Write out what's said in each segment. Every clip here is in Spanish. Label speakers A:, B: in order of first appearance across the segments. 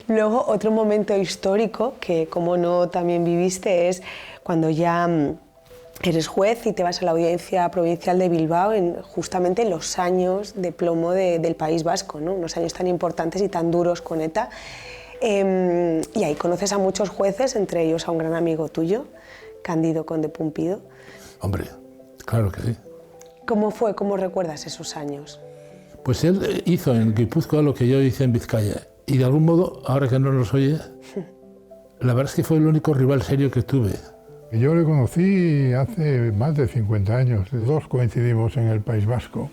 A: Luego, otro momento histórico que, como no, también viviste es cuando ya eres juez y te vas a la Audiencia Provincial de Bilbao justamente en los años de plomo del País Vasco, ¿no? Unos años tan importantes y tan duros con ETA. Y ahí conoces a muchos jueces, entre ellos a un gran amigo tuyo, Cándido Conde Pumpido.
B: Hombre, claro que sí.
A: ¿Cómo fue? ¿Cómo recuerdas esos años?
B: Pues él hizo en Guipúzcoa lo que yo hice en Vizcaya. Y de algún modo, ahora que no nos oye, la verdad es que fue el único rival serio que tuve.
C: Yo le conocí hace más de 50 años. Los dos coincidimos en el País Vasco.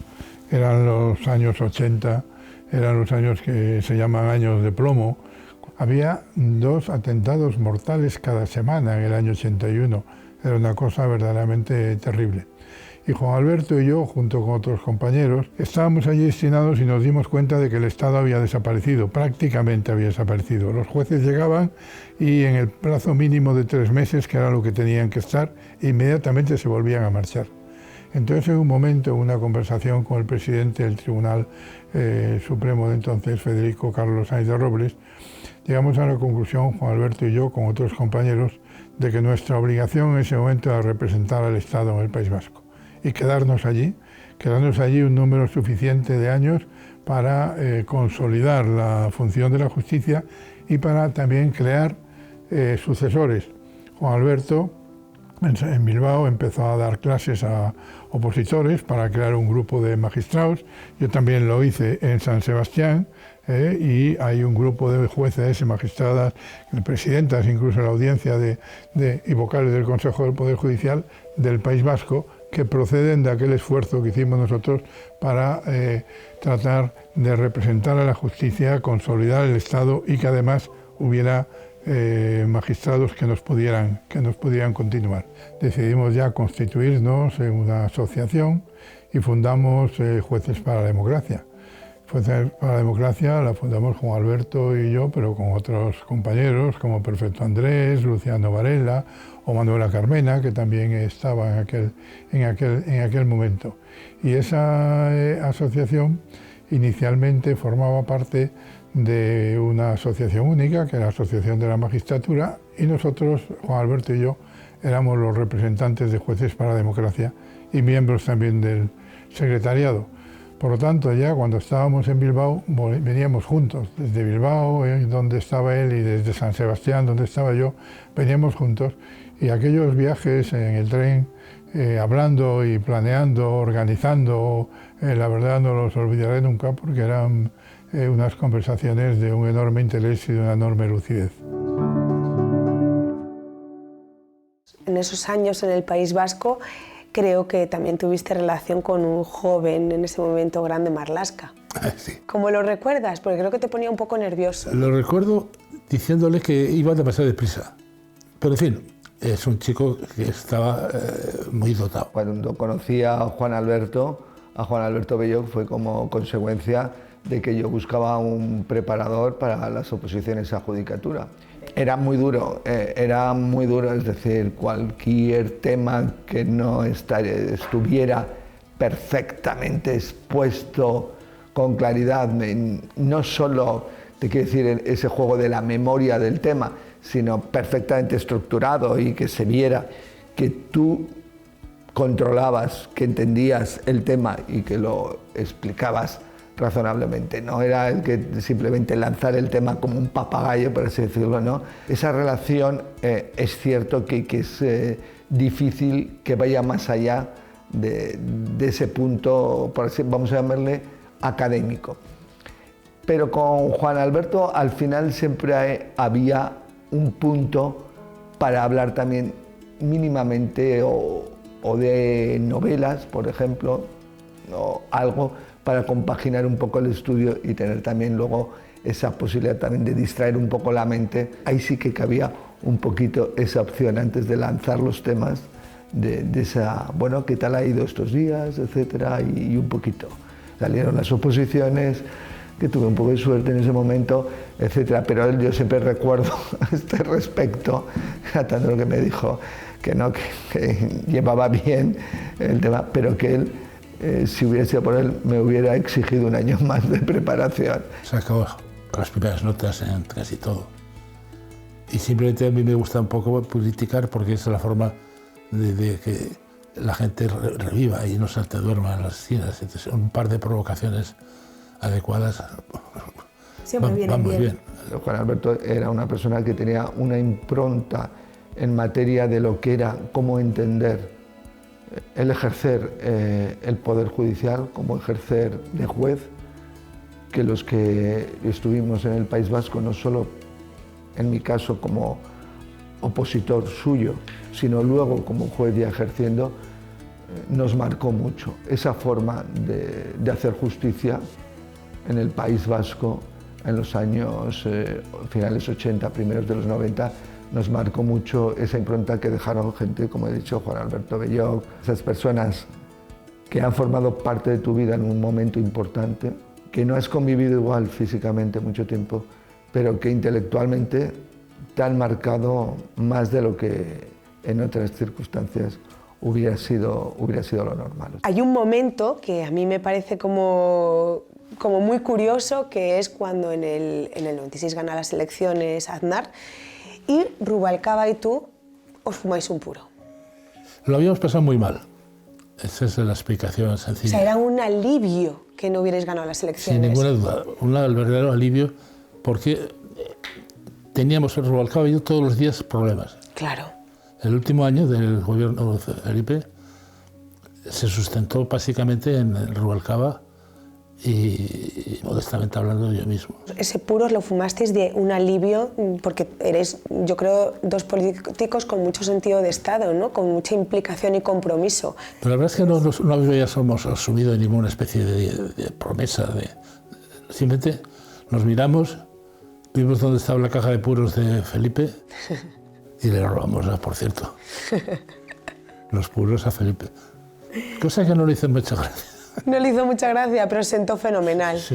C: Eran los años 80, eran los años que se llaman años de plomo. Había 2 atentados mortales cada semana en el año 81. Era una cosa verdaderamente terrible. Y Juan Alberto y yo, junto con otros compañeros, estábamos allí destinados y nos dimos cuenta de que el Estado había desaparecido, prácticamente había desaparecido. Los jueces llegaban y en el plazo mínimo de 3 meses, que era lo que tenían que estar, inmediatamente se volvían a marchar. Entonces, en un momento, en una conversación con el presidente del Tribunal Supremo de entonces, Federico Carlos Sainz de Robles, llegamos a la conclusión, Juan Alberto y yo, con otros compañeros, de que nuestra obligación en ese momento era representar al Estado en el País Vasco y quedarnos allí un número suficiente de años para consolidar la función de la justicia y para también crear sucesores. Juan Alberto en Bilbao empezó a dar clases a opositores para crear un grupo de magistrados. Yo también lo hice en San Sebastián y hay un grupo de jueces y magistradas, presidentas incluso de la audiencia y vocales del Consejo del Poder Judicial del País Vasco, que proceden de aquel esfuerzo que hicimos nosotros para tratar de representar a la justicia, consolidar el Estado y que además hubiera magistrados que nos pudieran continuar. Decidimos ya constituirnos en una asociación y fundamos Jueces para la Democracia. Jueces para la Democracia la fundamos Juan Alberto y yo, pero con otros compañeros como Perfecto Andrés, Luciano Varela o Manuela Carmena, que también estaba en aquel momento. Y esa asociación inicialmente formaba parte de una asociación única, que era la Asociación de la Magistratura, y nosotros, Juan Alberto y yo, éramos los representantes de Jueces para la Democracia y miembros también del secretariado. Por lo tanto, ya cuando estábamos en Bilbao, veníamos juntos, desde Bilbao, donde estaba él, y desde San Sebastián, donde estaba yo, veníamos juntos. Y aquellos viajes en el tren, hablando y planeando, organizando, la verdad no los olvidaré nunca, porque eran unas conversaciones de un enorme interés y de una enorme lucidez.
A: En esos años en el País Vasco, creo que también tuviste relación con un joven, en ese momento grande, Marlaska.
B: Sí.
A: ¿Cómo lo recuerdas? Porque creo que te ponía un poco nervioso.
B: Lo recuerdo diciéndole que iba demasiado deprisa. Pero en fin, es un chico que estaba muy dotado.
D: Cuando conocí a Juan Alberto Bello, fue como consecuencia de que yo buscaba un preparador para las oposiciones a judicatura. Era muy duro, es decir, cualquier tema que no estuviera perfectamente expuesto con claridad, no solo, te quiero decir, ese juego de la memoria del tema, sino perfectamente estructurado y que se viera que tú controlabas, que entendías el tema y que lo explicabas razonablemente. No era el que simplemente lanzar el tema como un papagayo, por así decirlo, ¿no? Esa relación es cierto que es difícil que vaya más allá de ese punto, por así, vamos a llamarle académico. Pero con Juan Alberto al final siempre había un punto para hablar también mínimamente o de novelas, por ejemplo, o algo para compaginar un poco el estudio y tener también luego esa posibilidad también de distraer un poco la mente. Ahí sí que cabía un poquito esa opción antes de lanzar los temas de esa, bueno, ¿qué tal ha ido estos días?, etcétera, y un poquito. Salieron las oposiciones, que tuve un poco de suerte en ese momento, etcétera, pero yo siempre recuerdo a este respecto, tanto lo que me dijo, que no, que llevaba bien el tema, pero que él, si hubiera sido por él, me hubiera exigido un año más de preparación.
B: Se acabó con las primeras notas en casi todo. Y simplemente a mí me gusta un poco politicar porque es la forma de que la gente reviva y no se te duerma en las esquinas. Entonces, un par de provocaciones adecuadas
A: Siempre
B: van muy bien.
D: Juan Alberto era una persona que tenía una impronta en materia de lo que era, cómo entender el ejercer el poder judicial, cómo ejercer de juez, que los que estuvimos en el País Vasco, no solo en mi caso como opositor suyo, sino luego como juez ya ejerciendo, nos marcó mucho. Esa forma de hacer justicia en el País Vasco en los años finales 80, primeros de los 90, nos marcó mucho esa impronta que dejaron gente, como he dicho, Juan Alberto Belloch, esas personas que han formado parte de tu vida en un momento importante, que no has convivido igual físicamente mucho tiempo, pero que intelectualmente te han marcado más de lo que en otras circunstancias hubiera sido lo normal.
A: Hay un momento que a mí me parece como muy curioso, que es cuando en el 96 gana las elecciones Aznar y Rubalcaba y tú os fumáis un puro.
B: Lo habíamos pasado muy mal. Esa es la explicación
A: O
B: sencilla.
A: sea, era un alivio que no hubierais ganado las elecciones.
B: Sin ninguna duda, un verdadero alivio, porque teníamos el Rubalcaba y yo todos los días problemas.
A: Claro.
B: El último año del gobierno de Felipe se sustentó básicamente en el Rubalcaba y modestamente hablando yo mismo.
A: Ese puro lo fumasteis de un alivio, porque eres, yo creo, dos políticos con mucho sentido de Estado, ¿no? Con mucha implicación y compromiso.
B: Pero la verdad es que no habíamos asumido ninguna especie de promesa. Simplemente nos miramos, vimos dónde estaba la caja de puros de Felipe y le robamos, por cierto, los puros a Felipe. Cosa que no le hizo mucha gracia.
A: No le hizo mucha gracia, pero sentó fenomenal.
B: Sí.